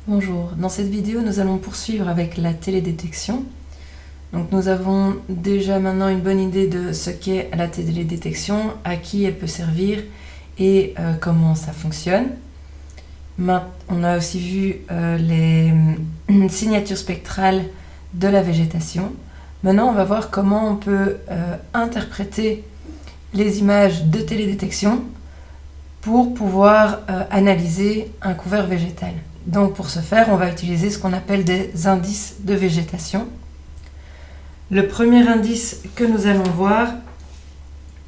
Bonjour, dans cette vidéo nous allons poursuivre avec la télédétection. Donc nous avons déjà maintenant une bonne idée de ce qu'est la télédétection, à qui elle peut servir et comment ça fonctionne. On a aussi vu les signatures spectrales de la végétation. Maintenant on va voir comment on peut interpréter les images de télédétection pour pouvoir analyser un couvert végétal. Donc pour ce faire, on va utiliser ce qu'on appelle des indices de végétation. Le premier indice que nous allons voir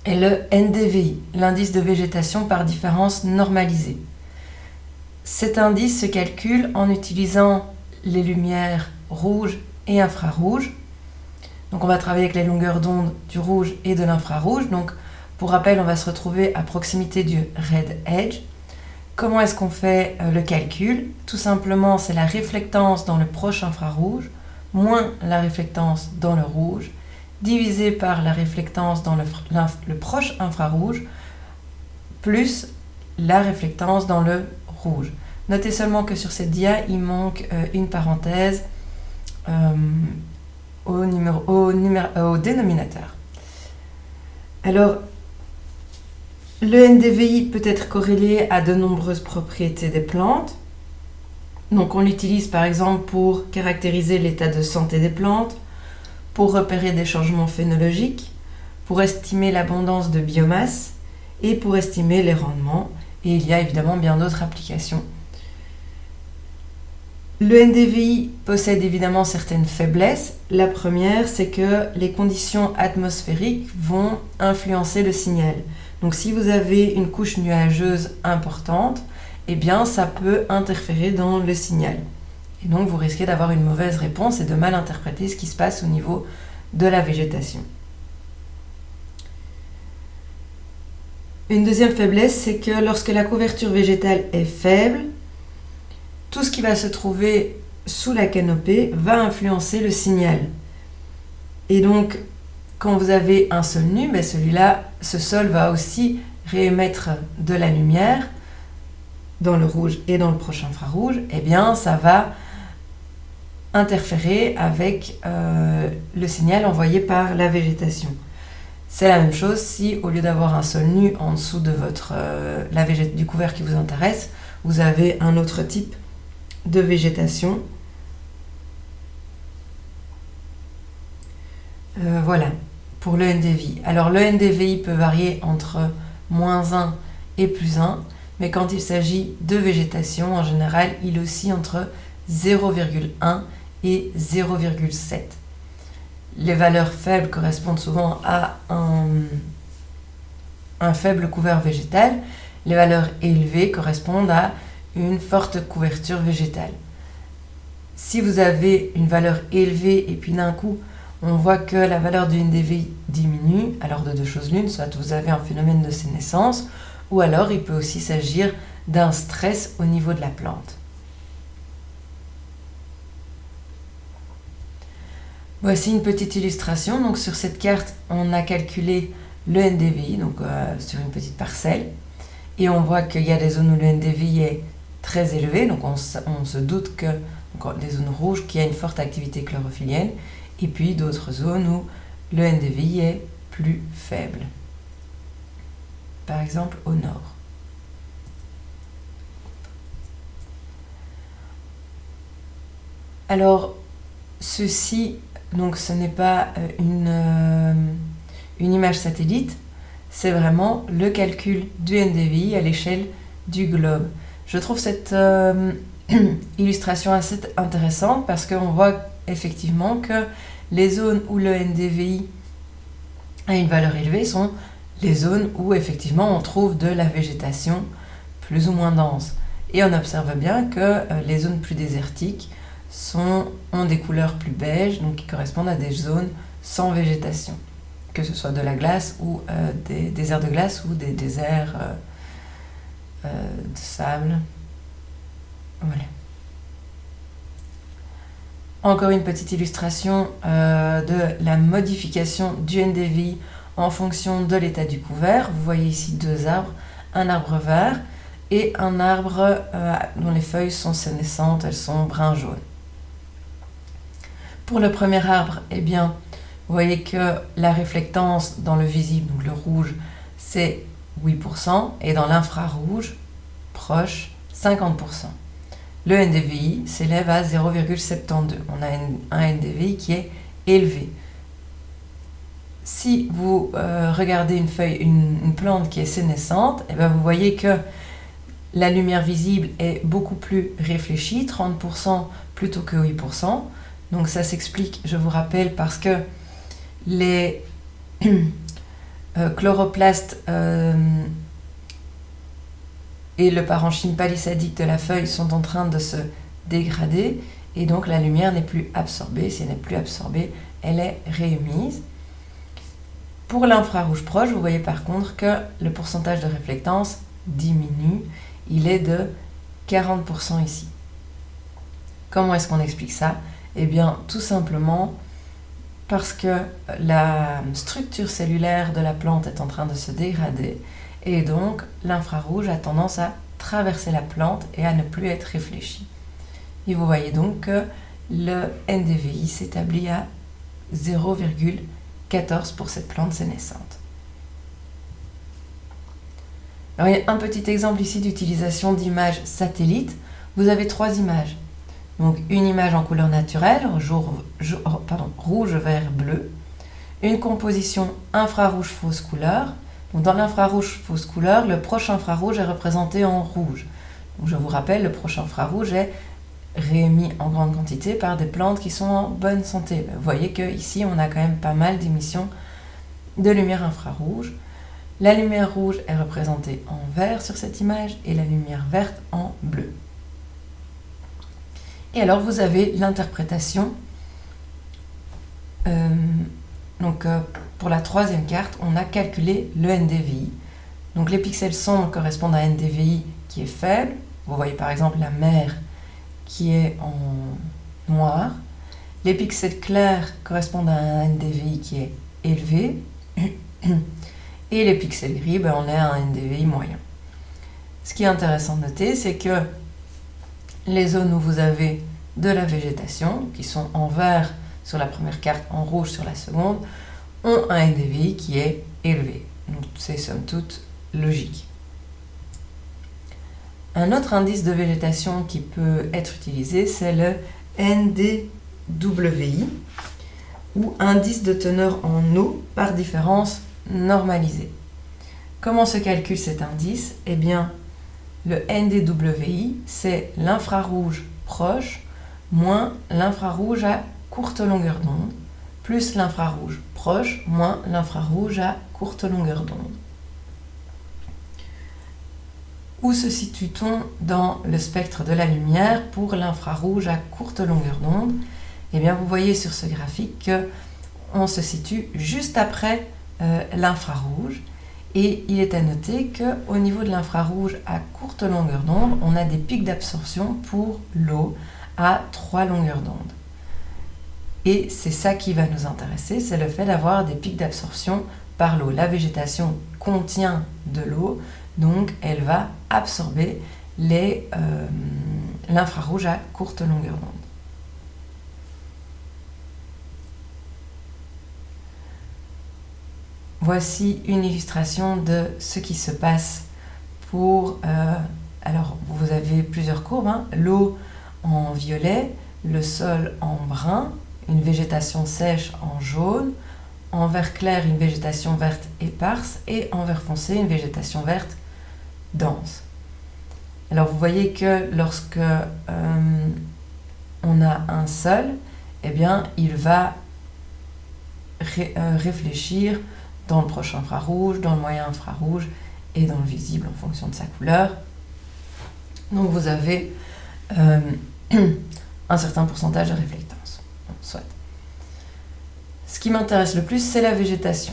est le NDVI, l'indice de végétation par différence normalisée. Cet indice se calcule en utilisant les lumières rouges et infrarouges. Donc on va travailler avec les longueurs d'onde du rouge et de l'infrarouge. Donc pour rappel, on va se retrouver à proximité du red edge. Comment est-ce qu'on fait le calcul? Tout simplement, c'est la réflectance dans le proche infrarouge moins la réflectance dans le rouge, divisé par la réflectance dans le proche infrarouge, plus la réflectance dans le rouge. Notez seulement que sur cette dia, il manque une parenthèse au dénominateur. Alors, le NDVI peut être corrélé à de nombreuses propriétés des plantes. Donc on l'utilise par exemple pour caractériser l'état de santé des plantes, pour repérer des changements phénologiques, pour estimer l'abondance de biomasse et pour estimer les rendements. Et il y a évidemment bien d'autres applications. Le NDVI possède évidemment certaines faiblesses. La première, c'est que les conditions atmosphériques vont influencer le signal. Donc si vous avez une couche nuageuse importante, eh bien ça peut interférer dans le signal. Et donc vous risquez d'avoir une mauvaise réponse et de mal interpréter ce qui se passe au niveau de la végétation. Une deuxième faiblesse, c'est que lorsque la couverture végétale est faible, tout ce qui va se trouver sous la canopée va influencer le signal. Et donc, quand vous avez un sol nu, ce sol va aussi réémettre de la lumière dans le rouge et dans le proche infrarouge. Eh bien, ça va interférer avec le signal envoyé par la végétation. C'est la même chose si, au lieu d'avoir un sol nu en dessous de du couvert qui vous intéresse, vous avez un autre type de végétation. Voilà, pour le NDVI. Alors le NDVI peut varier entre -1 et +1, mais quand il s'agit de végétation, en général, il oscille entre 0,1 et 0,7. Les valeurs faibles correspondent souvent à un faible couvert végétal. Les valeurs élevées correspondent à une forte couverture végétale. Si vous avez une valeur élevée et puis d'un coup, on voit que la valeur du NDVI diminue, alors de deux choses l'une, soit vous avez un phénomène de sénescence, ou alors il peut aussi s'agir d'un stress au niveau de la plante. Voici une petite illustration. Donc sur cette carte, on a calculé le NDVI, donc sur une petite parcelle, et on voit qu'il y a des zones où le NDVI est très élevé, donc on se doute que des zones rouges qui a une forte activité chlorophyllienne, et puis d'autres zones où le NDVI est plus faible. Par exemple au nord. Alors, ceci, donc ce n'est pas une image satellite, c'est vraiment le calcul du NDVI à l'échelle du globe. Je trouve cette illustration assez intéressante parce qu'on voit effectivement que les zones où le NDVI a une valeur élevée sont les zones où effectivement on trouve de la végétation plus ou moins dense. Et on observe bien que les zones plus désertiques ont des couleurs plus beiges, donc qui correspondent à des zones sans végétation, que ce soit de la glace ou des déserts de glace ou des déserts de sable. Voilà. Encore une petite illustration de la modification du NDVI en fonction de l'état du couvert. Vous voyez ici deux arbres, un arbre vert et un arbre dont les feuilles sont sénescentes, elles sont brun-jaune. Pour le premier arbre, eh bien, vous voyez que la réflectance dans le visible, donc le rouge, c'est 8%, et dans l'infrarouge, proche, 50%. Le NDVI s'élève à 0,72. On a un NDVI qui est élevé. Si vous regardez une plante qui est sénescente, eh bien vous voyez que la lumière visible est beaucoup plus réfléchie, 30% plutôt que 8%. Donc ça s'explique, je vous rappelle, parce que les chloroplastes et le parenchyme palissadique de la feuille sont en train de se dégrader et donc la lumière n'est plus absorbée. Si elle n'est plus absorbée, elle est réémise. Pour l'infrarouge proche, vous voyez par contre que le pourcentage de réflectance diminue. Il est de 40% ici. Comment est-ce qu'on explique ça? Eh bien, tout simplement parce que la structure cellulaire de la plante est en train de se dégrader et donc l'infrarouge a tendance à traverser la plante et à ne plus être réfléchi. Et vous voyez donc que le NDVI s'établit à 0,14 pour cette plante sénescente. Alors, il y a un petit exemple ici d'utilisation d'images satellites. Vous avez 3 images. Donc une image en couleur naturelle, rouge, vert, bleu. Une composition infrarouge fausse couleur. Donc dans l'infrarouge fausse couleur, le proche infrarouge est représenté en rouge. Donc je vous rappelle, le proche infrarouge est réémis en grande quantité par des plantes qui sont en bonne santé. Vous voyez qu'ici, on a quand même pas mal d'émissions de lumière infrarouge. La lumière rouge est représentée en vert sur cette image et la lumière verte en bleu. Et alors, vous avez l'interprétation. Pour la troisième carte, on a calculé le NDVI. Donc, les pixels sombres correspondent à un NDVI qui est faible. Vous voyez par exemple la mer qui est en noir. Les pixels clairs correspondent à un NDVI qui est élevé. Et les pixels gris, on est à un NDVI moyen. Ce qui est intéressant de noter, c'est que les zones où vous avez de la végétation, qui sont en vert sur la première carte, en rouge sur la seconde, ont un NDVI qui est élevé. Donc c'est somme toute logique. Un autre indice de végétation qui peut être utilisé, c'est le NDWI, ou indice de teneur en eau par différence normalisée. Comment se calcule cet indice? Eh bien, le NDWI, c'est l'infrarouge proche moins l'infrarouge à courte longueur d'onde, plus l'infrarouge proche moins l'infrarouge à courte longueur d'onde. Où se situe-t-on dans le spectre de la lumière pour l'infrarouge à courte longueur d'onde? Eh bien, vous voyez sur ce graphique qu'on se situe juste après l'infrarouge. Et il est à noter qu'au niveau de l'infrarouge à courte longueur d'onde, on a des pics d'absorption pour l'eau à 3 longueurs d'onde. Et c'est ça qui va nous intéresser, c'est le fait d'avoir des pics d'absorption par l'eau. La végétation contient de l'eau, donc elle va absorber l'infrarouge à courte longueur d'onde. Voici une illustration de ce qui se passe pour... alors, vous avez plusieurs courbes, l'eau en violet, le sol en brun, une végétation sèche en jaune, en vert clair, une végétation verte éparse, et en vert foncé, une végétation verte dense. Alors, vous voyez que lorsque on a un sol, eh bien, il va réfléchir dans le proche infrarouge, dans le moyen infrarouge et dans le visible en fonction de sa couleur. Donc vous avez un certain pourcentage de réflectance. Soit. Ce qui m'intéresse le plus, c'est la végétation.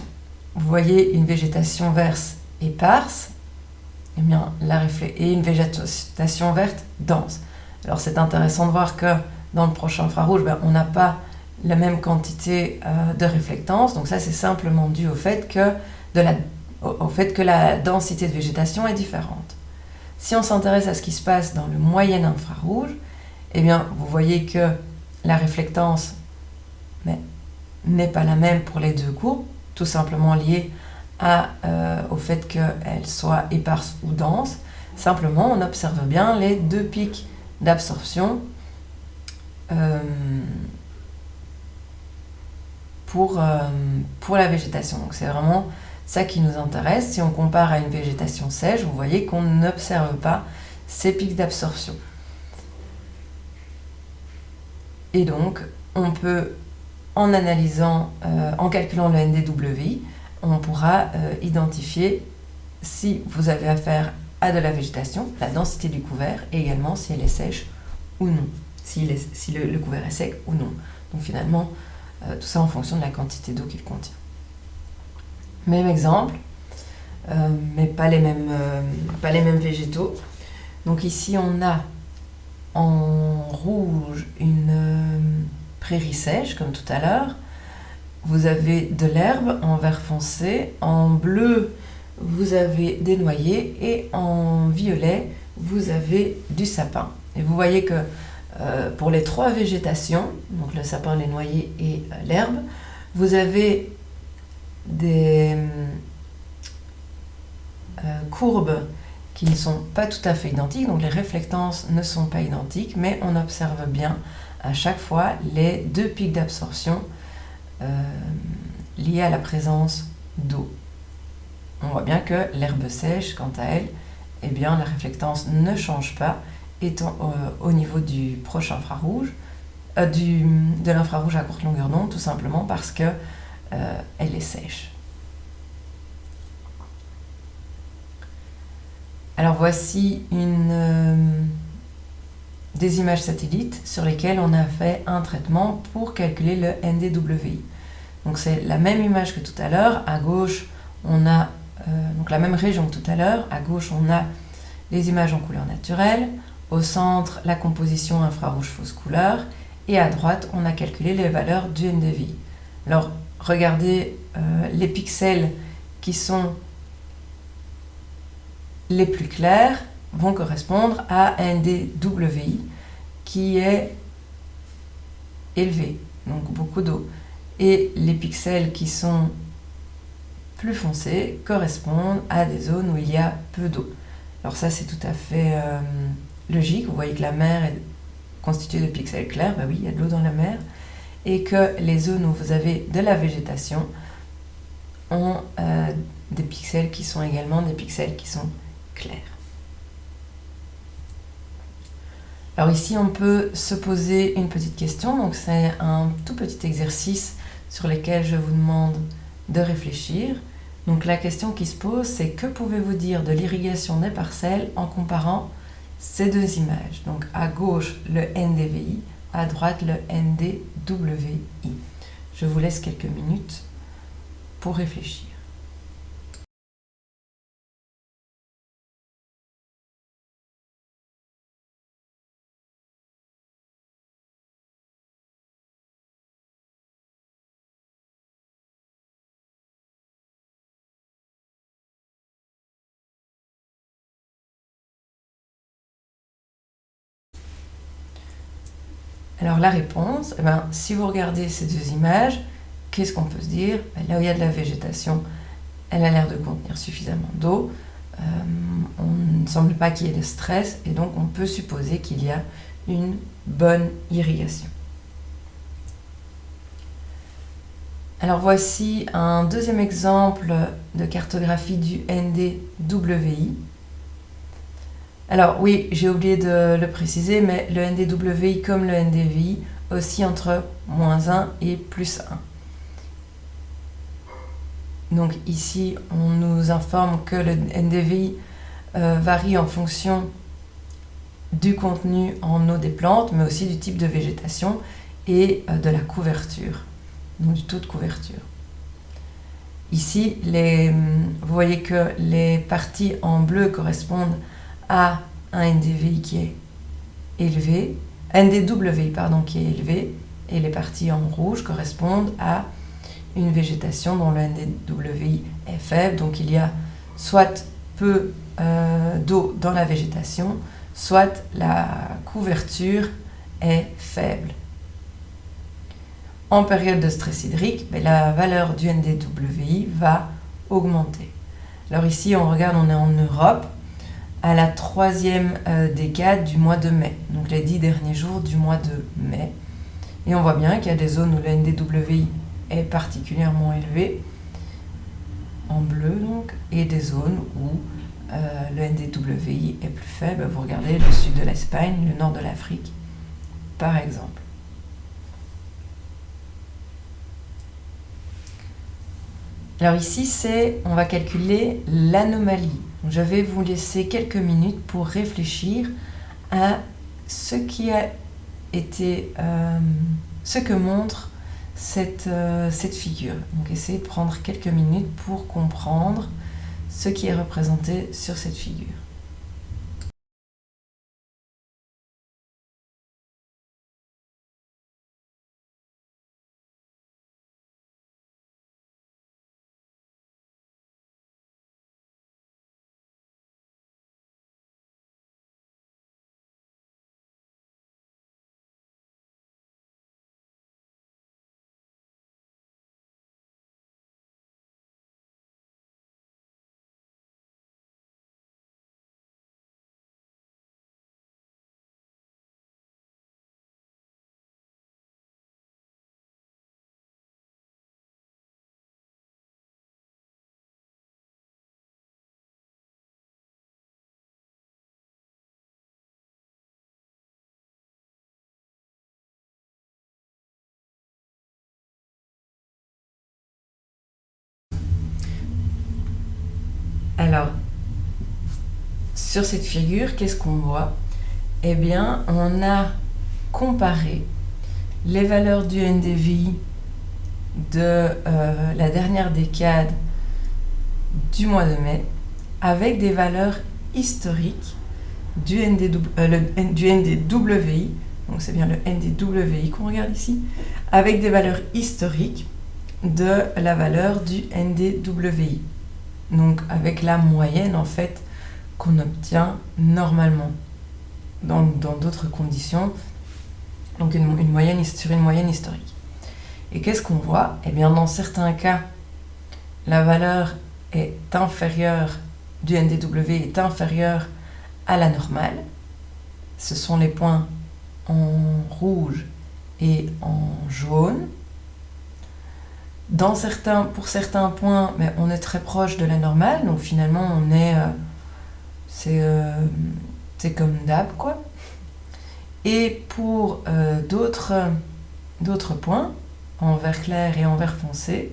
Vous voyez une végétation verte éparse et une végétation verte dense. Alors c'est intéressant de voir que dans le proche infrarouge, on n'a pas la même quantité de réflectance. Donc ça, c'est simplement dû au fait que la densité de végétation est différente. Si on s'intéresse à ce qui se passe dans le moyen infrarouge, eh bien, vous voyez que la réflectance n'est pas la même pour les deux courbes, tout simplement liée au fait qu'elles soient éparses ou denses. Simplement, on observe bien les deux pics d'absorption pour la végétation. Donc c'est vraiment ça qui nous intéresse. Si on compare à une végétation sèche, vous voyez qu'on n'observe pas ces pics d'absorption. Et donc, on peut, en analysant, en calculant le NDWI, on pourra identifier si vous avez affaire à de la végétation, la densité du couvert, et également si elle est sèche ou non, si le couvert est sec ou non. Donc finalement, tout ça en fonction de la quantité d'eau qu'il contient. Même exemple, mais pas les mêmes végétaux. Donc ici, on a en rouge une prairie sèche, comme tout à l'heure. Vous avez de l'herbe en vert foncé. En bleu, vous avez des noyers. Et en violet, vous avez du sapin. Et vous voyez que pour les trois végétations, donc le sapin, les noyers et l'herbe, vous avez des courbes qui ne sont pas tout à fait identiques, donc les réflectances ne sont pas identiques, mais on observe bien à chaque fois les deux pics d'absorption liés à la présence d'eau. On voit bien que l'herbe sèche, quant à elle, eh bien, la réflectance ne change pas, étant au niveau du proche infrarouge, de l'infrarouge à courte longueur d'onde, tout simplement parce que elle est sèche. Alors voici des images satellites sur lesquelles on a fait un traitement pour calculer le NDWI. Donc c'est la même image que tout à l'heure. À gauche, on a donc la même région que tout à l'heure. À gauche, on a les images en couleur naturelle. Au centre, la composition infrarouge fausse couleur. Et à droite, on a calculé les valeurs du NDVI. Alors, regardez les pixels qui sont les plus clairs vont correspondre à un NDWI qui est élevé, donc beaucoup d'eau. Et les pixels qui sont plus foncés correspondent à des zones où il y a peu d'eau. Alors ça, c'est tout à fait logique. Vous voyez que la mer est constituée de pixels clairs. Ben oui, il y a de l'eau dans la mer. Et que les zones où vous avez de la végétation ont des pixels qui sont également des pixels qui sont clairs. Alors ici, on peut se poser une petite question. Donc c'est un tout petit exercice sur lequel je vous demande de réfléchir. Donc la question qui se pose, c'est que pouvez-vous dire de l'irrigation des parcelles en comparant ces deux images? Donc à gauche, le NDVI, à droite, le NDWI. Je vous laisse quelques minutes pour réfléchir. Alors la réponse, si vous regardez ces deux images, qu'est-ce qu'on peut se dire? Là où il y a de la végétation, elle a l'air de contenir suffisamment d'eau. On ne semble pas qu'il y ait de stress et donc on peut supposer qu'il y a une bonne irrigation. Alors voici un deuxième exemple de cartographie du NDWI. Alors oui, j'ai oublié de le préciser, mais le NDWI comme le NDVI oscille entre -1 et +1. Donc ici, on nous informe que le NDVI varie en fonction du contenu en eau des plantes, mais aussi du type de végétation et de la couverture, donc du taux de couverture. Ici, vous voyez que les parties en bleu correspondent à un NDVI qui est élevé, NDWI qui est élevé, et les parties en rouge correspondent à une végétation dont le NDWI est faible, donc il y a soit peu d'eau dans la végétation, soit la couverture est faible. En période de stress hydrique, la valeur du NDWI va augmenter. Alors ici, on regarde, on est en Europe, à la 3e décade du mois de mai, donc les 10 derniers jours du mois de mai. Et on voit bien qu'il y a des zones où le NDWI est particulièrement élevé, en bleu donc, et des zones où le NDWI est plus faible. Vous regardez le sud de l'Espagne, le nord de l'Afrique, par exemple. Alors ici, on va calculer l'anomalie. Je vais vous laisser quelques minutes pour réfléchir à ce qui a été, ce que montre cette figure. Donc essayez de prendre quelques minutes pour comprendre ce qui est représenté sur cette figure. Alors, sur cette figure, qu'est-ce qu'on voit? Eh bien, on a comparé les valeurs du NDVI de la dernière décade du mois de mai avec des valeurs historiques du NDWI, donc c'est bien le NDWI qu'on regarde ici, avec des valeurs historiques de la valeur du NDWI. Donc avec la moyenne en fait qu'on obtient normalement dans d'autres conditions, donc sur une moyenne historique. Et qu'est-ce qu'on voit? Eh bien dans certains cas, la valeur est inférieure du NDWI est inférieure à la normale. Ce sont les points en rouge et en jaune. Pour certains points, on est très proche de la normale, donc finalement c'est comme d'hab quoi. Et pour d'autres points, en vert clair et en vert foncé,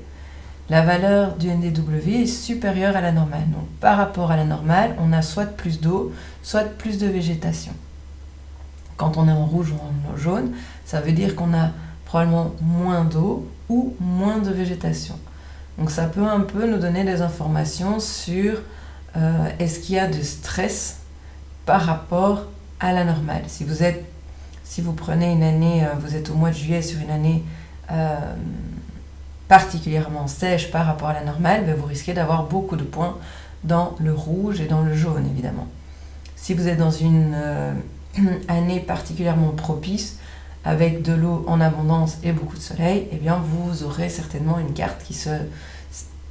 la valeur du NDWI est supérieure à la normale. Donc par rapport à la normale, on a soit plus d'eau, soit plus de végétation. Quand on est en rouge ou en jaune, ça veut dire qu'on a probablement moins d'eau ou moins de végétation. Donc ça peut un peu nous donner des informations sur est-ce qu'il y a de stress par rapport à la normale. Si vous prenez une année, vous êtes au mois de juillet sur une année particulièrement sèche par rapport à la normale, vous risquez d'avoir beaucoup de points dans le rouge et dans le jaune évidemment. Si vous êtes dans une année particulièrement propice, avec de l'eau en abondance et beaucoup de soleil, eh bien vous aurez certainement une carte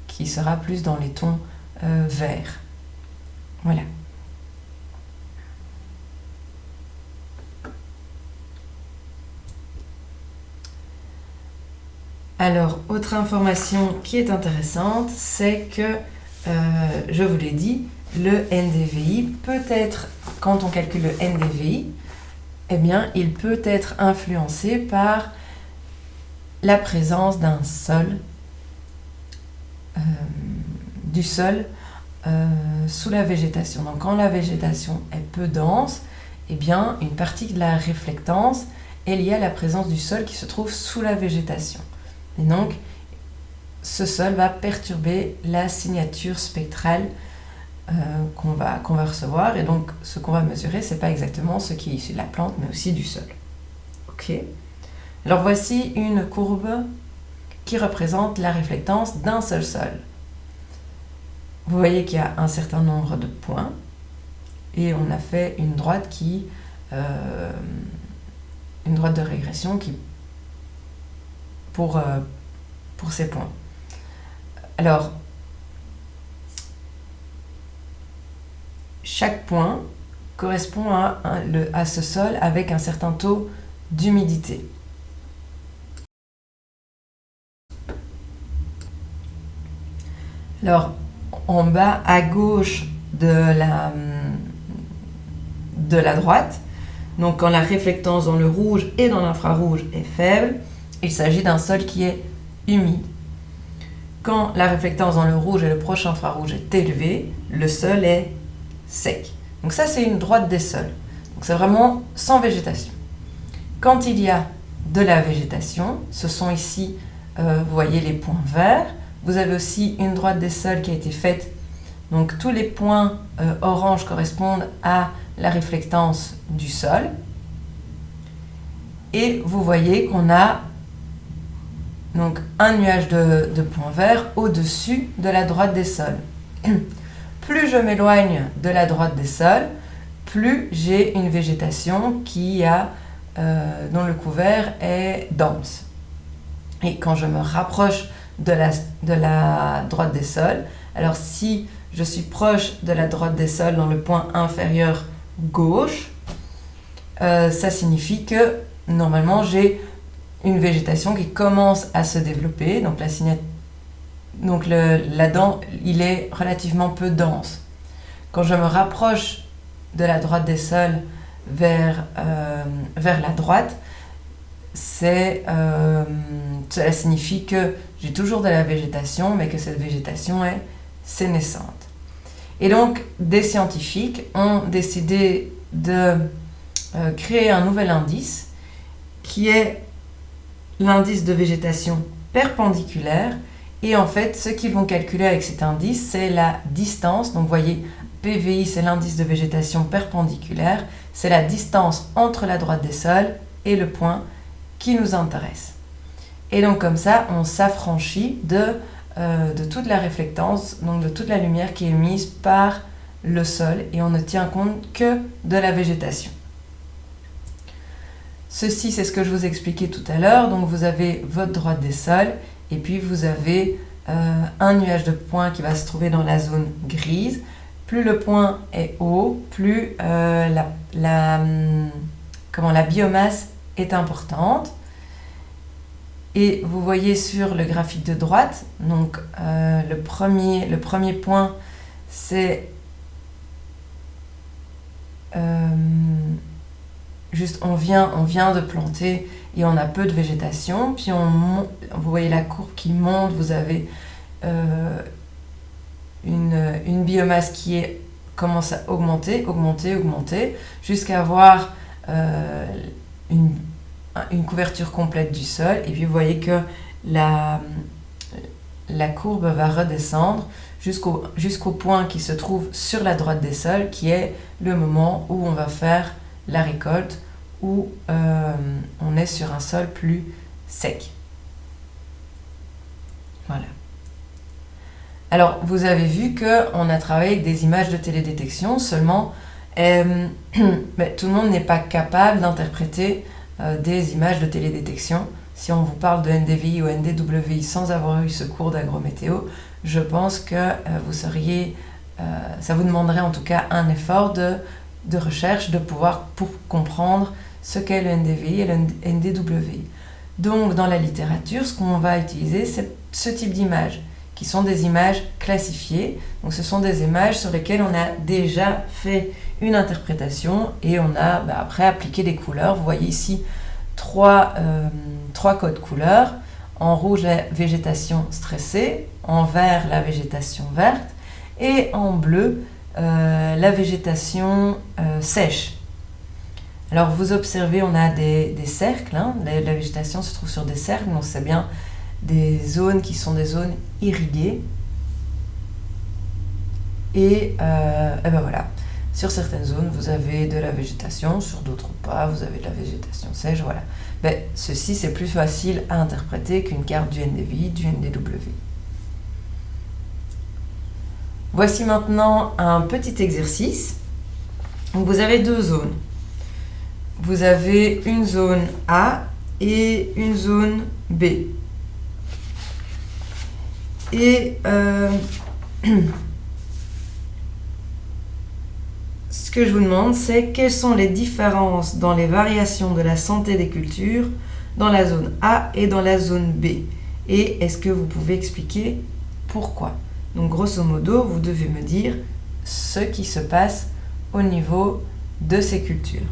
qui sera plus dans les tons verts. Voilà. Alors, autre information qui est intéressante, c'est que, je vous l'ai dit, le NDVI peut être, quand on calcule le NDVI, eh bien, il peut être influencé par la présence d'un sol, du sol sous la végétation. Donc, quand la végétation est peu dense, eh bien, une partie de la réflectance est liée à la présence du sol qui se trouve sous la végétation. Et donc, ce sol va perturber la signature spectrale qu'on va recevoir. Et donc, ce qu'on va mesurer, ce n'est pas exactement ce qui est issu de la plante, mais aussi du sol. Ok. Alors, voici une courbe qui représente la réflectance d'un seul sol. vous voyez qu'il y a un certain nombre de points et on a fait une droite une droite de régression pour ces points. Alors, chaque point correspond à ce sol avec un certain taux d'humidité. Alors, en bas à gauche de la droite, donc quand la réflectance dans le rouge et dans l'infrarouge est faible, il s'agit d'un sol qui est humide. Quand la réflectance dans le rouge et le proche infrarouge est élevée, le sol est sec. Donc ça, c'est une droite des sols. Donc c'est vraiment sans végétation. Quand il y a de la végétation, ce sont ici, vous voyez les points verts. Vous avez aussi une droite des sols qui a été faite. Donc tous les points orange correspondent à la réflectance du sol. Et vous voyez qu'on a donc un nuage de points verts au-dessus de la droite des sols. Plus je m'éloigne de la droite des sols, plus j'ai une végétation dont le couvert est dense. Et quand je me rapproche de la droite des sols, alors si je suis proche de la droite des sols dans le point inférieur gauche, ça signifie que normalement j'ai une végétation qui commence à se développer. Donc il est relativement peu dense. Quand je me rapproche de la droite des sols vers la droite, cela signifie que j'ai toujours de la végétation, mais que cette végétation est sénescente. Et donc, des scientifiques ont décidé de créer un nouvel indice qui est l'indice de végétation perpendiculaire. Et en fait, ce qu'ils vont calculer avec cet indice, c'est la distance. Donc, vous voyez, PVI, c'est l'indice de végétation perpendiculaire. C'est la distance entre la droite des sols et le point qui nous intéresse. Et donc, comme ça, on s'affranchit de toute la réflectance, donc de toute la lumière qui est émise par le sol, et on ne tient compte que de la végétation. Ceci, c'est ce que je vous expliquais tout à l'heure. Donc, vous avez votre droite des sols, et puis vous avez un nuage de points qui va se trouver dans la zone grise. Plus le point est haut, plus la biomasse est importante. Et vous voyez sur le graphique de droite, donc le premier point, c'est juste on vient de planter et on a peu de végétation. Puis vous voyez la courbe qui monte, vous avez une biomasse qui commence à augmenter, jusqu'à avoir une couverture complète du sol. Et puis vous voyez que la courbe va redescendre jusqu'au point qui se trouve sur la droite des sols, qui est le moment où on va faire la récolte, où on est sur un sol plus sec. Voilà. Alors, vous avez vu qu'on a travaillé avec des images de télédétection, seulement mais tout le monde n'est pas capable d'interpréter des images de télédétection. Si on vous parle de NDVI ou NDWI sans avoir eu ce cours d'agrométéo, je pense que ça vous demanderait en tout cas un effort de recherche pour comprendre ce qu'est le NDVI et le NDWI. Donc dans la littérature, ce qu'on va utiliser, c'est ce type d'images, qui sont des images classifiées. Donc ce sont des images sur lesquelles on a déjà fait une interprétation et on a après appliqué des couleurs. Vous voyez ici trois codes couleurs. En rouge, la végétation stressée, en vert, la végétation verte, et en bleu, la végétation sèche. Alors vous observez, on a des cercles, hein. La végétation se trouve sur des cercles, donc c'est bien des zones qui sont des zones irriguées. Et ben voilà, sur certaines zones vous avez de la végétation, sur d'autres pas, vous avez de la végétation sèche, voilà. Ben, ceci c'est plus facile à interpréter qu'une carte du NDVI, du NDWI. Voici maintenant un petit exercice. Donc vous avez deux zones. Vous avez une zone A et une zone B. Et ce que je vous demande, c'est quelles sont les différences dans les variations de la santé des cultures dans la zone A et dans la zone B. Et est-ce que vous pouvez expliquer pourquoi? Donc grosso modo, vous devez me dire ce qui se passe au niveau de ces cultures.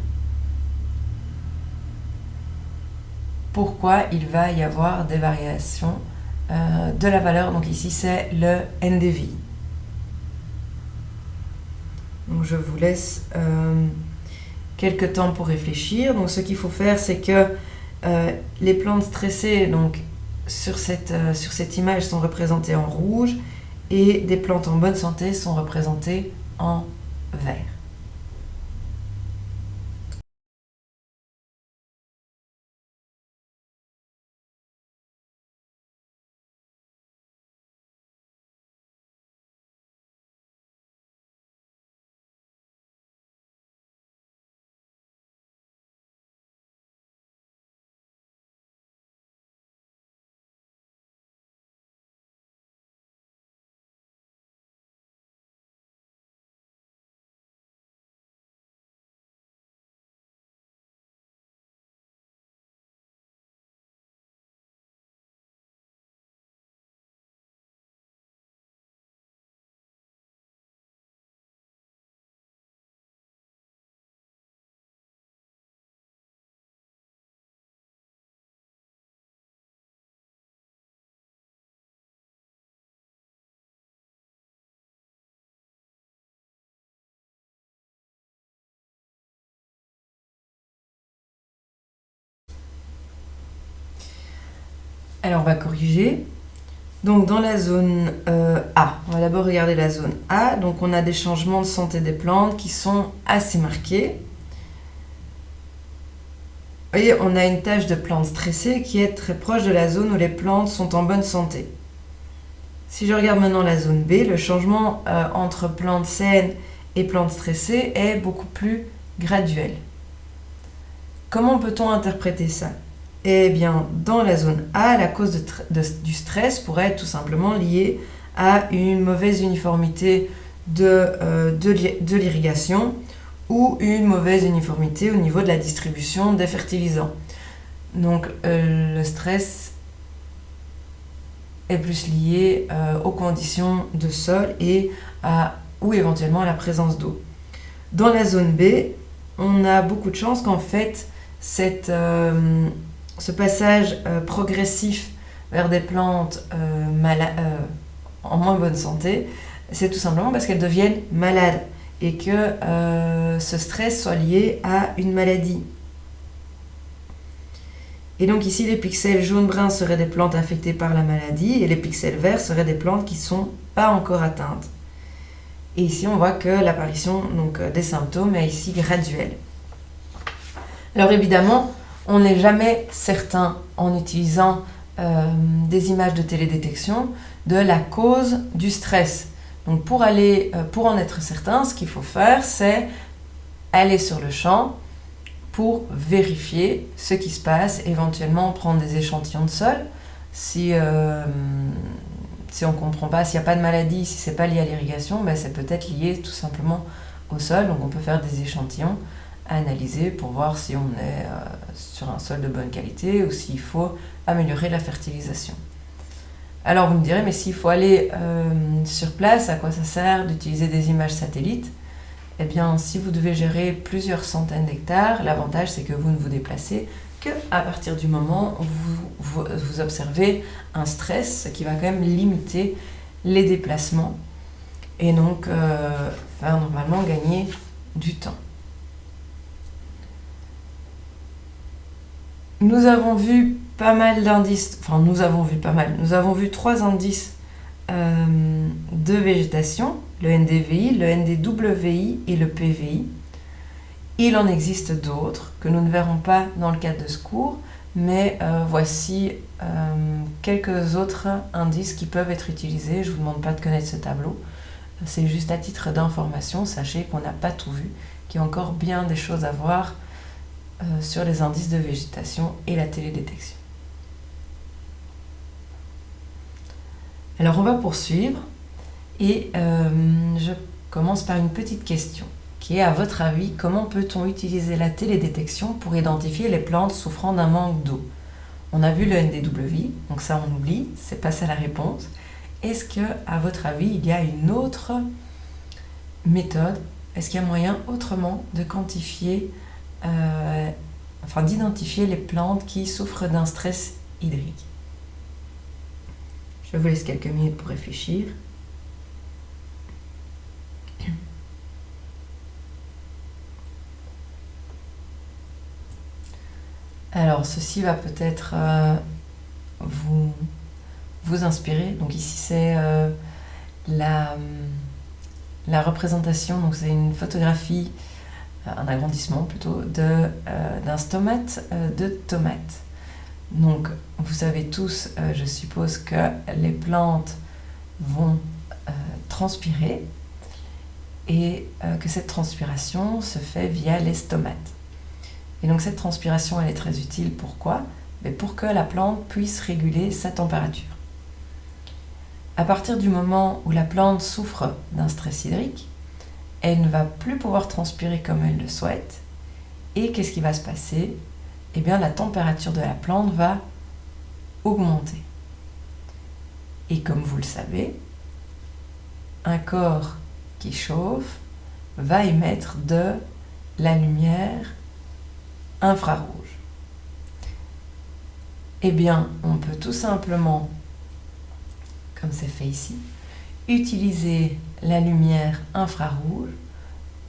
Pourquoi il va y avoir des variations de la valeur? Donc ici c'est le NDVI. Donc je vous laisse quelques temps pour réfléchir. Donc ce qu'il faut faire, c'est que les plantes stressées, donc sur cette image, sont représentées en rouge et des plantes en bonne santé sont représentées en vert. Alors on va corriger. Donc dans la zone A, on va d'abord regarder la zone A. Donc on a des changements de santé des plantes qui sont assez marqués. Vous voyez, on a une tache de plantes stressées qui est très proche de la zone où les plantes sont en bonne santé. Si je regarde maintenant la zone B, le changement entre plantes saines et plantes stressées est beaucoup plus graduel. Comment peut-on interpréter ça? Eh bien, dans la zone A, la cause du stress pourrait être tout simplement liée à une mauvaise uniformité de l'irrigation ou une mauvaise uniformité au niveau de la distribution des fertilisants. Donc, le stress est plus lié aux conditions de sol et ou éventuellement à la présence d'eau. Dans la zone B, on a beaucoup de chance qu'en fait, ce passage progressif vers des plantes en moins bonne santé, c'est tout simplement parce qu'elles deviennent malades et que ce stress soit lié à une maladie. Et donc ici, les pixels jaune-brun seraient des plantes affectées par la maladie et les pixels verts seraient des plantes qui ne sont pas encore atteintes. Et ici, on voit que l'apparition des symptômes est ici graduelle. Alors évidemment, on n'est jamais certain en utilisant des images de télédétection de la cause du stress. Donc pour en être certain, ce qu'il faut faire, c'est aller sur le champ pour vérifier ce qui se passe, éventuellement prendre des échantillons de sol. Si on ne comprend pas, s'il n'y a pas de maladie, si ce n'est pas lié à l'irrigation, c'est peut-être lié tout simplement au sol. Donc on peut faire des échantillons à analyser pour voir si on est sur un sol de bonne qualité ou s'il faut améliorer la fertilisation. Alors vous me direz, mais s'il faut aller sur place, à quoi ça sert d'utiliser des images satellites? Eh bien, si vous devez gérer plusieurs centaines d'hectares, l'avantage c'est que vous ne vous déplacez qu'à partir du moment où vous observez un stress, ce qui va quand même limiter les déplacements et donc faire normalement gagner du temps. Nous avons vu pas mal d'indices, nous avons vu 3 indices de végétation, le NDVI, le NDWI et le PVI. Il en existe d'autres que nous ne verrons pas dans le cadre de ce cours, mais voici quelques autres indices qui peuvent être utilisés. Je ne vous demande pas de connaître ce tableau, C'est juste à titre d'information, sachez qu'on n'a pas tout vu, qu'il y a encore bien des choses à voir sur les indices de végétation et la télédétection. Alors on va poursuivre et je commence par une petite question qui est, à votre avis, comment peut-on utiliser la télédétection pour identifier les plantes souffrant d'un manque d'eau? On a vu le NDWI, donc ça on oublie, c'est pas ça la réponse. Est-ce que, à votre avis, il y a une autre méthode? Est-ce qu'il y a moyen autrement de quantifier, d'identifier les plantes qui souffrent d'un stress hydrique? Je vous laisse quelques minutes pour réfléchir. Alors, ceci va peut-être vous inspirer. Donc ici, c'est la représentation, donc c'est une photographie, un agrandissement plutôt, d'un stomate de tomate. Donc, vous savez tous, je suppose, que les plantes vont transpirer et que cette transpiration se fait via les stomates. Et donc, cette transpiration, elle est très utile. Pourquoi? Pour que la plante puisse réguler sa température. À partir du moment où la plante souffre d'un stress hydrique, elle ne va plus pouvoir transpirer comme elle le souhaite. Et qu'est-ce qui va se passer? Eh bien, la température de la plante va augmenter. Et comme vous le savez, un corps qui chauffe va émettre de la lumière infrarouge. Eh bien, on peut tout simplement, comme c'est fait ici, utiliser la lumière infrarouge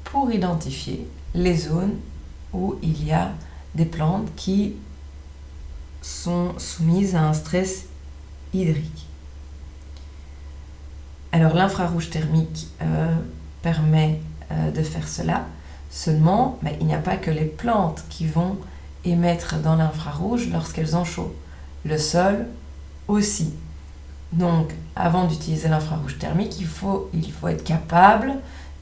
pour identifier les zones où il y a des plantes qui sont soumises à un stress hydrique. Alors l'infrarouge thermique permet de faire cela, seulement il n'y a pas que les plantes qui vont émettre dans l'infrarouge lorsqu'elles ont chaud, le sol aussi. Donc avant d'utiliser l'infrarouge thermique, il faut être capable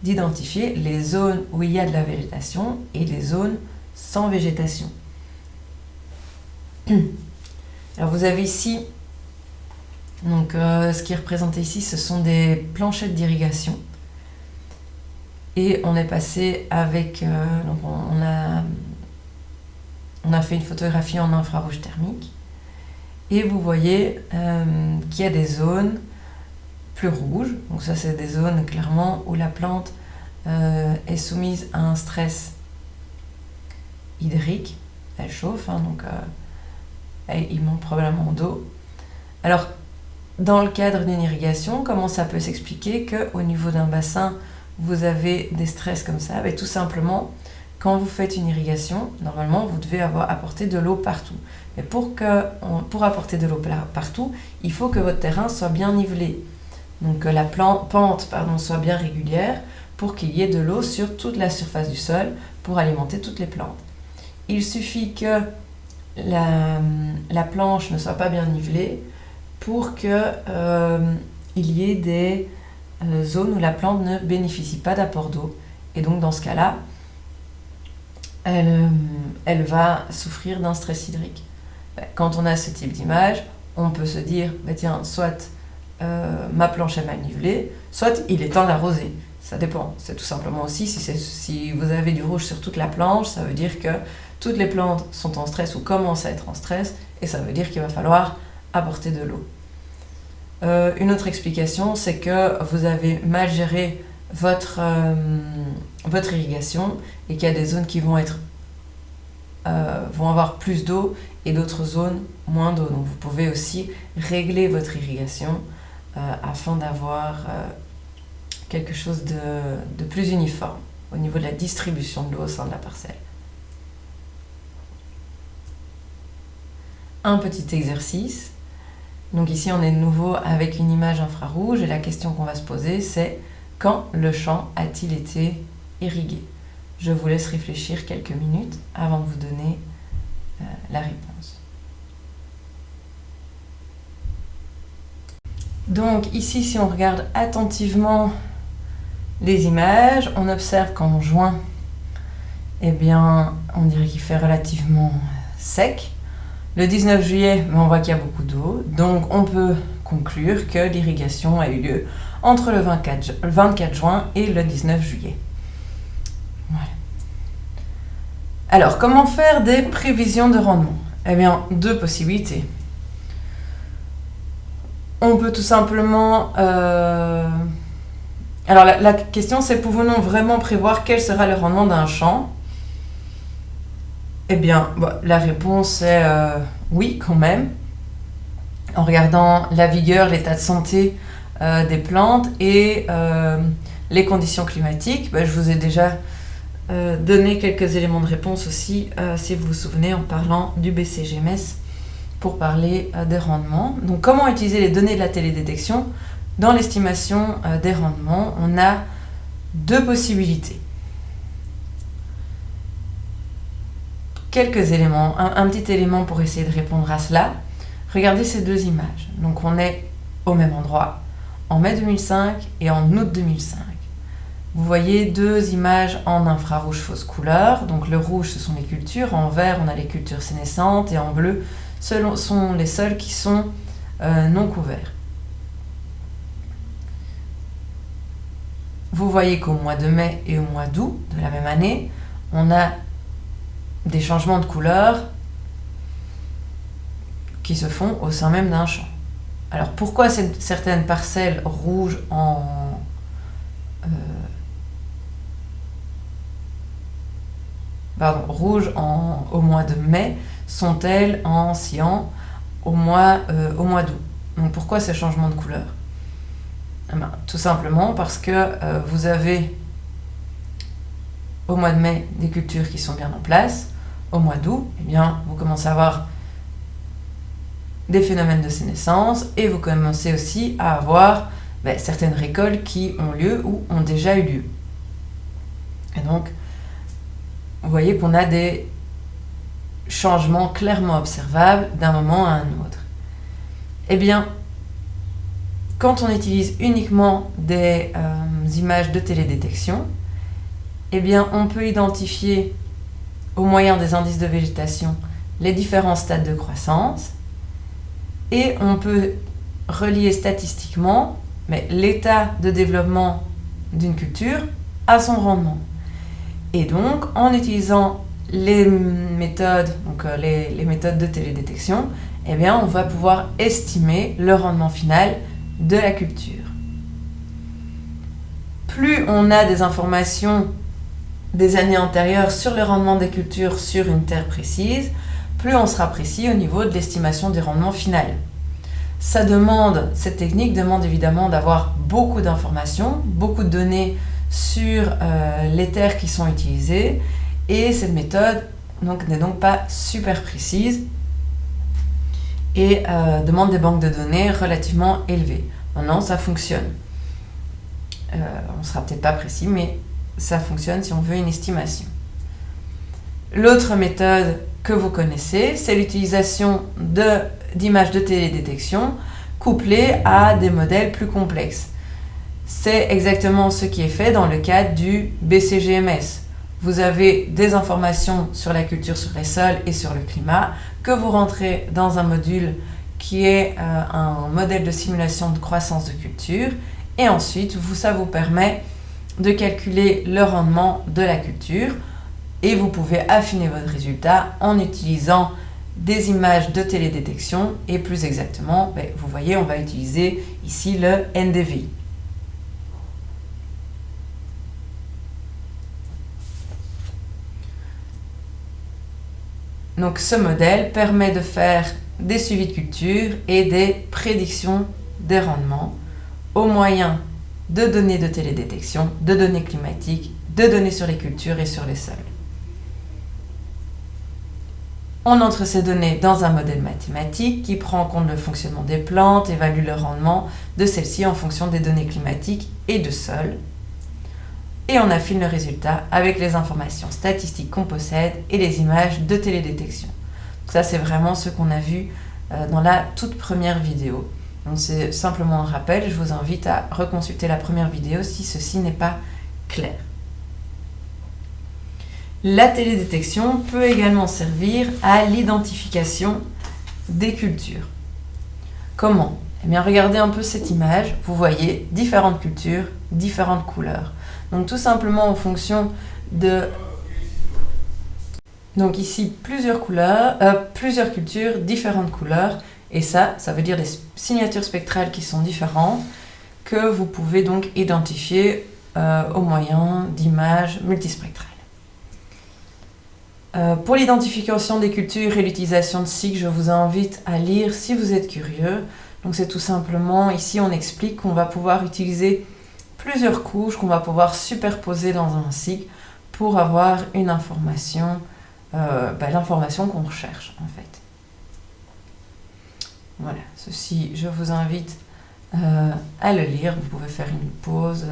d'identifier les zones où il y a de la végétation et les zones sans végétation. Alors vous avez ici, donc ce qui est représenté ici, ce sont des planchettes d'irrigation. Et on est passé avec, donc on a fait une photographie en infrarouge thermique. Et vous voyez qu'il y a des zones plus rouges. Donc ça, c'est des zones clairement où la plante est soumise à un stress hydrique. Elle chauffe, donc il manque probablement d'eau. Alors, dans le cadre d'une irrigation, comment ça peut s'expliquer qu'au niveau d'un bassin, vous avez des stress comme ça? Tout simplement, quand vous faites une irrigation, normalement, vous devez apporter de l'eau partout. Mais pour apporter de l'eau partout, il faut que votre terrain soit bien nivelé. Donc que la pente soit bien régulière pour qu'il y ait de l'eau sur toute la surface du sol pour alimenter toutes les plantes. Il suffit que la planche ne soit pas bien nivelée pour qu'il y ait des zones où la plante ne bénéficie pas d'apport d'eau. Et donc dans ce cas-là, elle va souffrir d'un stress hydrique. Quand on a ce type d'image, on peut se dire, tiens, soit ma planche est mal nivelée, soit il est temps d'arroser. Ça dépend. C'est tout simplement aussi, si vous avez du rouge sur toute la planche, ça veut dire que toutes les plantes sont en stress ou commencent à être en stress, et ça veut dire qu'il va falloir apporter de l'eau. Une autre explication, c'est que vous avez mal géré votre irrigation et qu'il y a des zones qui vont avoir plus d'eau et d'autres zones moins d'eau. Donc vous pouvez aussi régler votre irrigation afin d'avoir quelque chose de plus uniforme au niveau de la distribution de l'eau au sein de la parcelle. Un petit exercice. Donc ici on est de nouveau avec une image infrarouge et la question qu'on va se poser c'est: quand le champ a-t-il été irrigué? Je vous laisse réfléchir quelques minutes avant de vous donner la réponse. Donc ici, si on regarde attentivement les images, on observe qu'en juin, eh bien, on dirait qu'il fait relativement sec. Le 19 juillet, on voit qu'il y a beaucoup d'eau, donc on peut conclure que l'irrigation a eu lieu entre le 24 juin et le 19 juillet. Voilà. Alors, comment faire des prévisions de rendement? Eh bien, deux possibilités. On peut tout simplement... Alors, la question, c'est pouvons-nous vraiment prévoir quel sera le rendement d'un champ? Eh bien, la réponse est oui, quand même. En regardant la vigueur, l'état de santé des plantes et les conditions climatiques, je vous ai déjà donné quelques éléments de réponse aussi, si vous vous souvenez, en parlant du BCGMS pour parler des rendements. Donc, comment utiliser les données de la télédétection dans l'estimation des rendements? On a deux possibilités. Quelques éléments, un petit élément pour essayer de répondre à cela. Regardez ces deux images. Donc on est au même endroit, en mai 2005 et en août 2005. Vous voyez deux images en infrarouge fausse couleur. Donc le rouge, ce sont les cultures. En vert, on a les cultures sénescentes. Et en bleu, ce sont les sols qui sont non couverts. Vous voyez qu'au mois de mai et au mois d'août de la même année, on a des changements de couleur qui se font au sein même d'un champ. Alors pourquoi certaines parcelles rouges au mois de mai sont-elles en cyan au mois d'août? Donc pourquoi ces changements de couleur? Tout simplement parce que vous avez au mois de mai des cultures qui sont bien en place. Au mois d'août, eh bien, vous commencez à avoir des phénomènes de sénescence et vous commencez aussi à avoir certaines récoltes qui ont lieu ou ont déjà eu lieu. Et donc, vous voyez qu'on a des changements clairement observables d'un moment à un autre. Eh bien, quand on utilise uniquement des images de télédétection, eh bien, on peut identifier au moyen des indices de végétation les différents stades de croissance et on peut relier statistiquement l'état de développement d'une culture à son rendement. Et donc, en utilisant les méthodes, les méthodes de télédétection, eh bien, on va pouvoir estimer le rendement final de la culture. Plus on a des informations des années antérieures sur le rendement des cultures sur une terre précise, plus on sera précis au niveau de l'estimation des rendements final. Cette technique demande évidemment d'avoir beaucoup d'informations, beaucoup de données sur les terres qui sont utilisées et cette méthode n'est donc pas super précise et demande des banques de données relativement élevées. Maintenant, ça fonctionne. On ne sera peut-être pas précis, mais ça fonctionne si on veut une estimation. L'autre méthode que vous connaissez, c'est l'utilisation d'images de télédétection couplées à des modèles plus complexes. C'est exactement ce qui est fait dans le cadre du BCGMS. Vous avez des informations sur la culture, sur les sols et sur le climat que vous rentrez dans un module qui est un modèle de simulation de croissance de culture et ensuite ça vous permet de calculer le rendement de la culture et vous pouvez affiner votre résultat en utilisant des images de télédétection et plus exactement, vous voyez, on va utiliser ici le NDVI. Donc ce modèle permet de faire des suivis de culture et des prédictions des rendements au moyen de données de télédétection, de données climatiques, de données sur les cultures et sur les sols. On entre ces données dans un modèle mathématique qui prend en compte le fonctionnement des plantes, évalue le rendement de celles-ci en fonction des données climatiques et de sol. Et on affine le résultat avec les informations statistiques qu'on possède et les images de télédétection. Donc ça, c'est vraiment ce qu'on a vu dans la toute première vidéo. Donc c'est simplement un rappel, je vous invite à reconsulter la première vidéo si ceci n'est pas clair. La télédétection peut également servir à l'identification des cultures. Comment? Eh bien, regardez un peu cette image. Vous voyez différentes cultures, différentes couleurs. Donc, tout simplement en fonction de... Donc ici, plusieurs cultures, différentes couleurs. Et ça veut dire des signatures spectrales qui sont différentes que vous pouvez donc identifier au moyen d'images multispectrales. Pour l'identification des cultures et l'utilisation de SIG, je vous invite à lire si vous êtes curieux. Donc c'est tout simplement, ici on explique qu'on va pouvoir utiliser plusieurs couches, qu'on va pouvoir superposer dans un SIG pour avoir une information, l'information qu'on recherche en fait. Voilà, ceci je vous invite à le lire. Vous pouvez faire une pause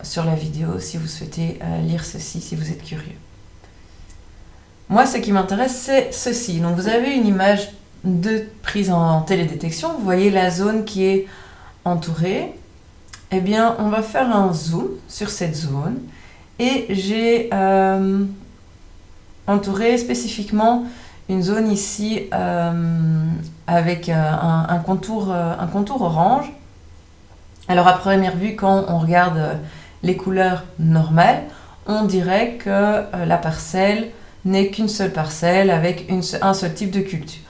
sur la vidéo si vous souhaitez lire ceci, si vous êtes curieux. Moi, ce qui m'intéresse, c'est ceci. Donc, vous avez une image prise en télédétection. Vous voyez la zone qui est entourée. Eh bien, on va faire un zoom sur cette zone. Et j'ai entouré spécifiquement une zone ici avec un contour orange. Alors, à première vue, quand on regarde les couleurs normales, on dirait que la parcelle n'est qu'une seule parcelle avec un seul type de culture.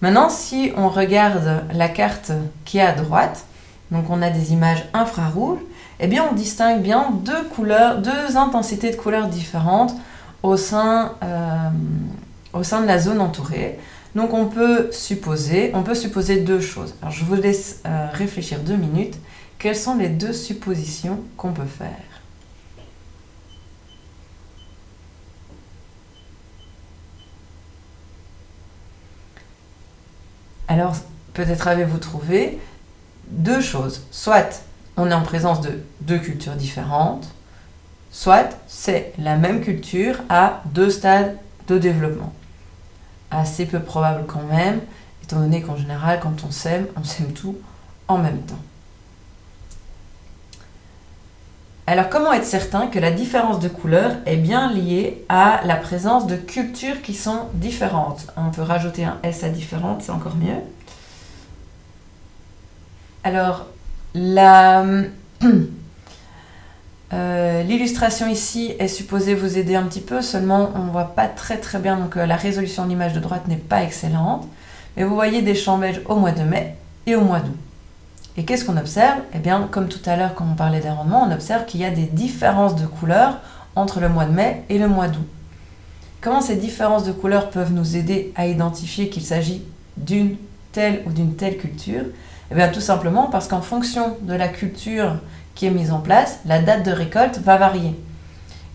Maintenant, si on regarde la carte qui est à droite, donc on a des images infrarouges, eh bien on distingue bien deux intensités de couleurs différentes au sein de la zone entourée. Donc on peut supposer deux choses. Alors je vous laisse réfléchir 2 minutes. Quelles sont les 2 suppositions qu'on peut faire ? Alors, peut-être avez-vous trouvé 2 choses. Soit on est en présence de 2 cultures différentes, soit c'est la même culture à 2 stades de développement. Assez peu probable quand même, étant donné qu'en général, quand on sème tout en même temps. Alors, comment être certain que la différence de couleur est bien liée à la présence de cultures qui sont différentes? On peut rajouter un S à différentes, c'est encore mieux. Alors, l'illustration ici est supposée vous aider un petit peu, seulement on ne voit pas très bien, donc la résolution de l'image de droite n'est pas excellente. Mais vous voyez des champs beiges au mois de mai et au mois d'août. Et qu'est-ce qu'on observe? Eh bien, comme tout à l'heure quand on parlait des rendements, on observe qu'il y a des différences de couleurs entre le mois de mai et le mois d'août. Comment ces différences de couleurs peuvent nous aider à identifier qu'il s'agit d'une telle ou d'une telle culture? Eh bien, tout simplement parce qu'en fonction de la culture qui est mise en place, la date de récolte va varier.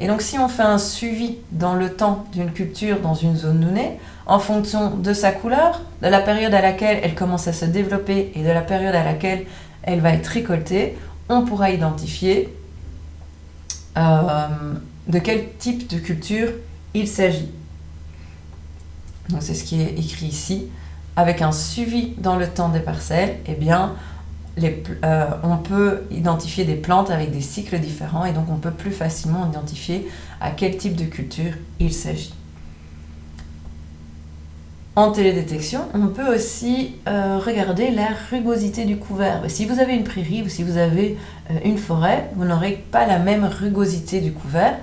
Et donc, si on fait un suivi dans le temps d'une culture dans une zone donnée, en fonction de sa couleur, de la période à laquelle elle commence à se développer et de la période à laquelle elle va être récoltée, on pourra identifier de quel type de culture il s'agit. Donc, c'est ce qui est écrit ici. Avec un suivi dans le temps des parcelles, eh bien, on peut identifier des plantes avec des cycles différents et donc on peut plus facilement identifier à quel type de culture il s'agit. En télédétection, on peut aussi regarder la rugosité du couvert. Si vous avez une prairie ou si vous avez une forêt, vous n'aurez pas la même rugosité du couvert.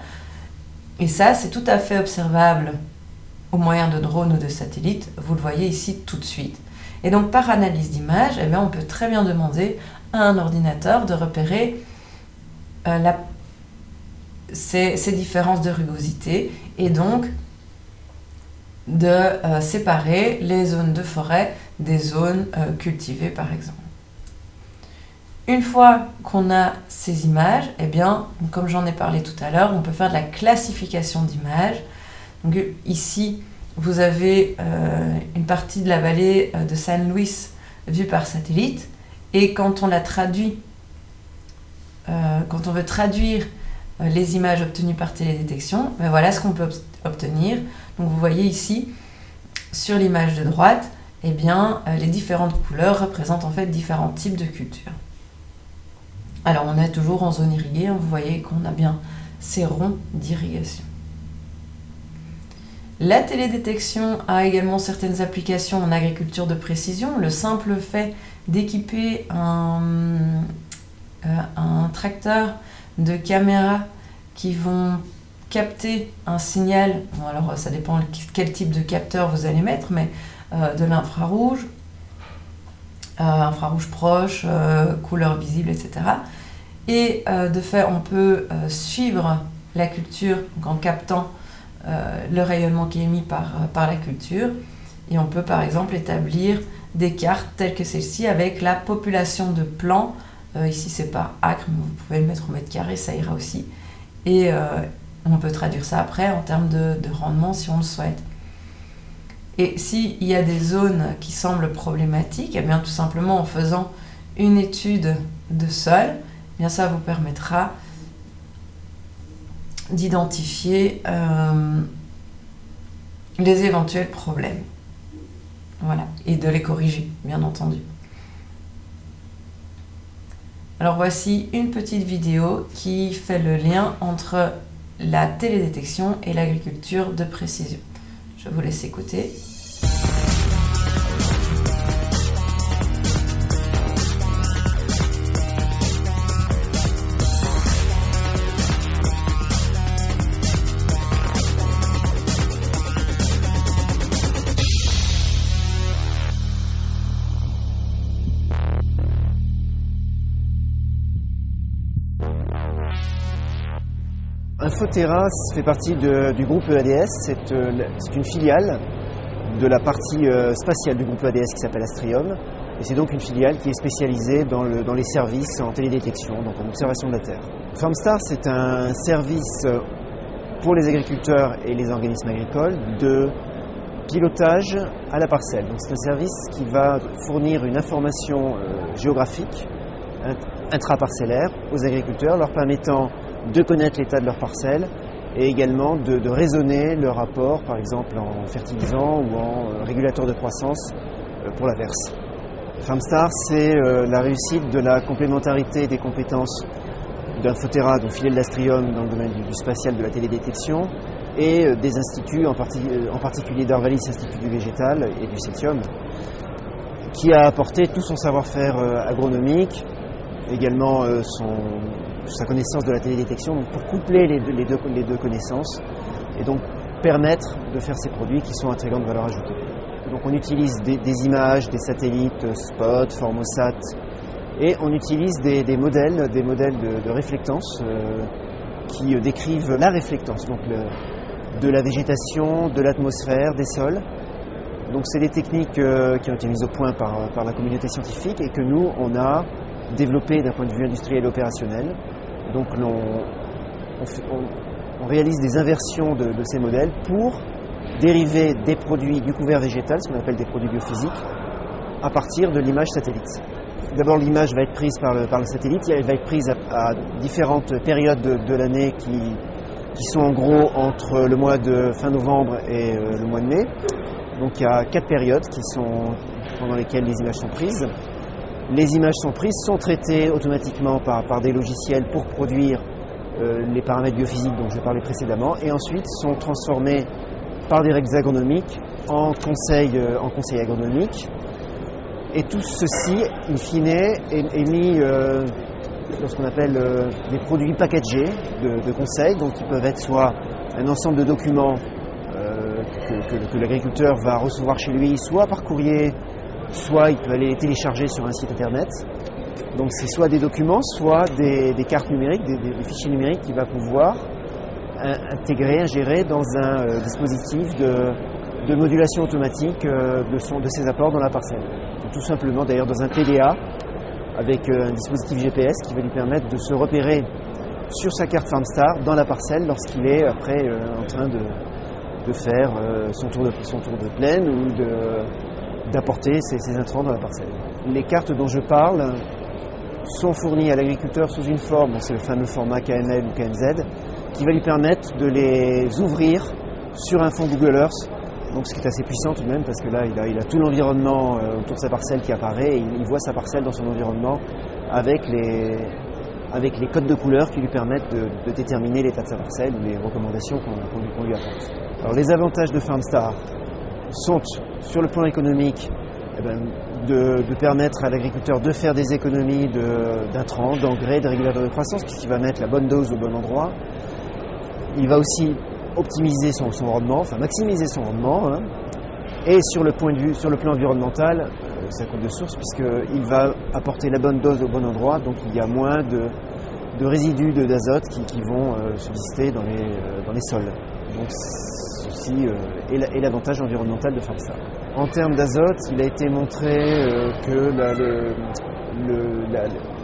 Et ça, c'est tout à fait observable au moyen de drones ou de satellites. Vous le voyez ici tout de suite. Et donc, par analyse d'image, eh bien, on peut très bien demander à un ordinateur de repérer ces différences de rugosité et donc de séparer les zones de forêt des zones cultivées, par exemple. Une fois qu'on a ces images, eh bien, comme j'en ai parlé tout à l'heure, on peut faire de la classification d'images. Donc ici, vous avez une partie de la vallée de San Luis vue par satellite. Et quand on la traduit, quand on veut traduire les images obtenues par télédétection, ben voilà ce qu'on peut obtenir. Donc vous voyez ici, sur l'image de droite, eh bien, les différentes couleurs représentent en fait différents types de cultures. Alors on est toujours en zone irriguée, vous voyez qu'on a bien ces ronds d'irrigation. La télédétection a également certaines applications en agriculture de précision. Le simple fait d'équiper un tracteur de caméras qui vont capter un signal, bon alors ça dépend quel type de capteur vous allez mettre, mais de l'infrarouge, infrarouge proche, couleur visible, etc. Et de fait, on peut suivre la culture en captant le rayonnement qui est émis par la culture. Et on peut par exemple établir des cartes telles que celle-ci avec la population de plants. Ici, c'est par acre, mais vous pouvez le mettre au mètre carré, ça ira aussi. Et on peut traduire ça après en termes de rendement si on le souhaite. Et s'il y a des zones qui semblent problématiques, eh bien, tout simplement en faisant une étude de sol, eh bien, ça vous permettra d'identifier les éventuels problèmes. Voilà, et de les corriger, bien entendu. Alors voici une petite vidéo qui fait le lien entre la télédétection et l'agriculture de précision. Je vous laisse écouter. Infoterra fait partie du groupe EADS, c'est une filiale de la partie spatiale du groupe EADS qui s'appelle Astrium, et c'est donc une filiale qui est spécialisée dans les services en télédétection, donc en observation de la Terre. FarmStar, c'est un service pour les agriculteurs et les organismes agricoles de pilotage à la parcelle. Donc c'est un service qui va fournir une information géographique intraparcellaire aux agriculteurs, leur permettant de connaître l'état de leur parcelle et également de raisonner le rapport, par exemple en fertilisant ou en régulateur de croissance pour la verse. FarmStar, c'est la réussite de la complémentarité des compétences d'Infoterra, donc filiale d'Astrium dans le domaine du spatial, de la télédétection, et des instituts, en particulier d'Arvalis, Institut du végétal, et du Cetium, qui a apporté tout son savoir-faire agronomique, également sa connaissance de la télédétection, donc pour coupler les deux connaissances et donc permettre de faire ces produits qui sont à très grande valeur ajoutée. Donc on utilise des images, des satellites, Spot, Formosat, et on utilise des modèles de réflectance qui décrivent la réflectance, donc de la végétation, de l'atmosphère, des sols. Donc c'est des techniques qui ont été mises au point par la communauté scientifique et que nous, on a développé d'un point de vue industriel et opérationnel. Donc on réalise des inversions de ces modèles pour dériver des produits du couvert végétal, ce qu'on appelle des produits biophysiques, à partir de l'image satellite. D'abord, l'image va être prise par le satellite, elle va être prise à différentes périodes de l'année qui sont en gros entre le mois de fin novembre et le mois de mai. Donc il y a 4 périodes pendant lesquelles les images sont prises. Les images sont prises, sont traitées automatiquement par des logiciels pour produire les paramètres biophysiques dont je parlais précédemment, et ensuite sont transformées par des règles agronomiques en conseils agronomiques. Et tout ceci, in fine, est mis dans ce qu'on appelle des produits packagés de conseils, donc qui peuvent être soit un ensemble de documents que l'agriculteur va recevoir chez lui, soit par courrier, soit il peut aller les télécharger sur un site internet. Donc c'est soit des documents, soit des cartes numériques, des fichiers numériques qu'il va pouvoir ingérer dans un dispositif de modulation automatique de ses apports dans la parcelle. Donc, tout simplement d'ailleurs dans un PDA avec un dispositif GPS qui va lui permettre de se repérer sur sa carte FarmStar dans la parcelle lorsqu'il est après en train de faire son tour de plaine ou d'apporter ses intrants dans la parcelle. Les cartes dont je parle sont fournies à l'agriculteur sous une forme, c'est le fameux format KML ou KMZ, qui va lui permettre de les ouvrir sur un fond Google Earth, donc ce qui est assez puissant tout de même, parce que là il a tout l'environnement autour de sa parcelle qui apparaît, et il voit sa parcelle dans son environnement avec avec les codes de couleurs qui lui permettent de déterminer l'état de sa parcelle ou les recommandations qu'on lui apporte. Alors les avantages de FarmStar sont, sur le plan économique, de permettre à l'agriculteur de faire des économies d'intrants, d'engrais, de régulateurs de croissance, puisqu'il va mettre la bonne dose au bon endroit. Il va aussi optimiser son rendement, enfin maximiser son rendement, hein. Et sur le plan environnemental, ça coûte de source, puisqu'il va apporter la bonne dose au bon endroit, donc il y a moins de résidus d'azote qui vont subsister dans les sols. Donc ceci est l'avantage environnemental de FarmStar. En termes d'azote, il a été montré que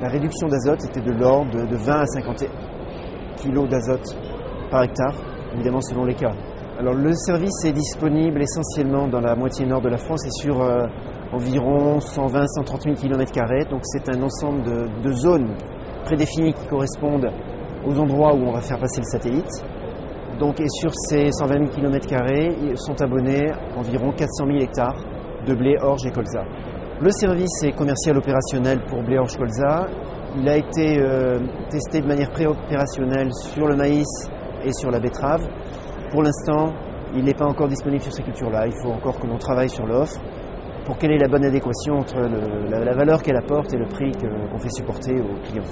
la réduction d'azote était de l'ordre de 20 à 50 kg d'azote par hectare, évidemment selon les cas. Alors le service est disponible essentiellement dans la moitié nord de la France et sur environ 120-130 000 km², donc c'est un ensemble de zones prédéfinies qui correspondent aux endroits où on va faire passer le satellite. Donc, et sur ces 120 000 km², sont abonnés environ 400 000 hectares de blé, orge et colza. Le service est commercial opérationnel pour blé, orge, colza. Il a été testé de manière pré-opérationnelle sur le maïs et sur la betterave. Pour l'instant, il n'est pas encore disponible sur ces cultures-là. Il faut encore que l'on travaille sur l'offre pour quelle est la bonne adéquation entre la valeur qu'elle apporte et le prix qu'on fait supporter aux clients.